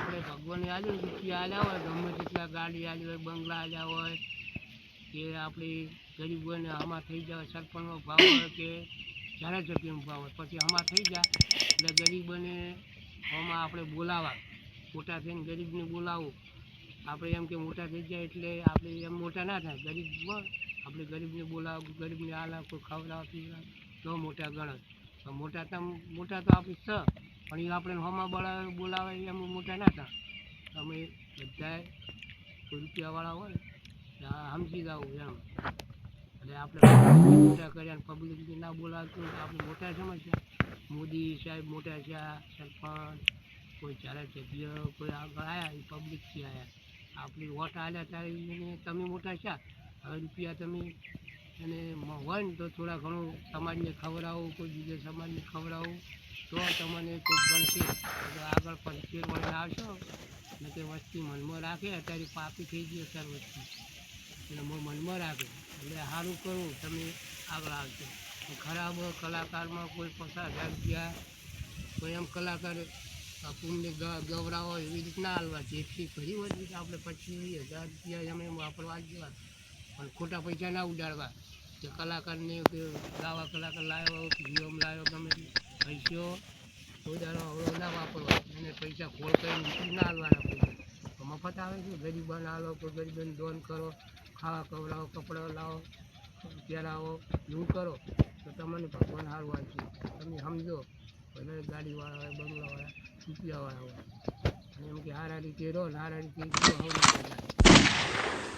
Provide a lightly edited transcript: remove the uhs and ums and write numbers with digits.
આપણે ભગવાને આલ્યું રૂપિયા આલ્યા હોય, ગમે તેટલા ગાડી આલી હોય, બંગલા આલ્યા હોય, કે આપણી ગરીબોને આમાં થઈ જાય, સરપંચનો ભાવ હોય કે ધારાસભ્યનો ભાવ હોય, પછી આમાં થઈ જાય એટલે ગરીબોને આમાં આપણે બોલાવા, મોટા થઈને ગરીબને બોલાવવું. આપણે એમ કે મોટા થઈ જાય એટલે આપણે એમ મોટા ના થાય, ગરીબ હોય આપણે ગરીબને બોલાવવું, ગરીબને આલા કોઈ ખવડાવ પીવડાવ તો મોટા ગણત. મોટા તો આપણે છ, પણ એ આપણે હોમાં બોલાવે એમ મોટા ના થાય. અમે બધાએ રૂપિયાવાળા હોય સમજી જવું એમ. એટલે આપણે મોટા કર્યા પબ્લિકને ના બોલાવતું આપણે મોટા સમજ્યા. મોદી સાહેબ મોટા થયા, સરપંચ કોઈ ધારાસભ્ય કોઈ આગળ આવ્યા એ પબ્લિકથી આવ્યા. આપણી વોટ આવ્યા ત્યારે એને તમે મોટા થયા, હવે રૂપિયા તમે એને હોય ને તો થોડા ઘણું સમાજને ખવડાવું, કોઈ બીજા સમાજને ખવડાવું તો તમને કોઈ ગણશે. આગળ પછી વળીને આવશો ને કે વસ્તી મનમાં રાખે, અત્યારે પાપી થઈ ગઈ અત્યારે વસ્તી, એટલે મનમાં રાખે એટલે સારું કરું તમે આગળ આવશો. ખરાબ કલાકારમાં કોઈ 50,000 રૂપિયા કોઈ એમ કલાકાર પુણ્ય ગવડાવો એવી રીતના હાલવા, જેટલી ઘણી હોય રીતે આપણે 25,000 રૂપિયા એમ વાપરવા જ દેવા, પણ ખોટા પૈસા ના ઉડાડવા. કે કલાકારને કે ગાવા કલાકાર લાવ્યો કે વિયોમ લાવ્યો ગમે પૈસો કોઈ દાડો હવે ના વાપરવા, એને પૈસા ખોળ કરીને નીકળી ના હાલવાના. પૈસા મફત આવે છે, ગરીબોને હાલો, કોઈ ગરીબોને દોન કરો, ખાવા ખવડાવો, કપડાં લાવો, પહેરાવો, એવું કરો તો તમને ભગવાન સારું આવશે. તમે સમજો ભલે ગાડીવાળા હોય, બંગલાવાળા, રૂપિયાવાળા હોય, અને એમ કે સારા રીતે રહો ને સારા રીતે જીવો, હવે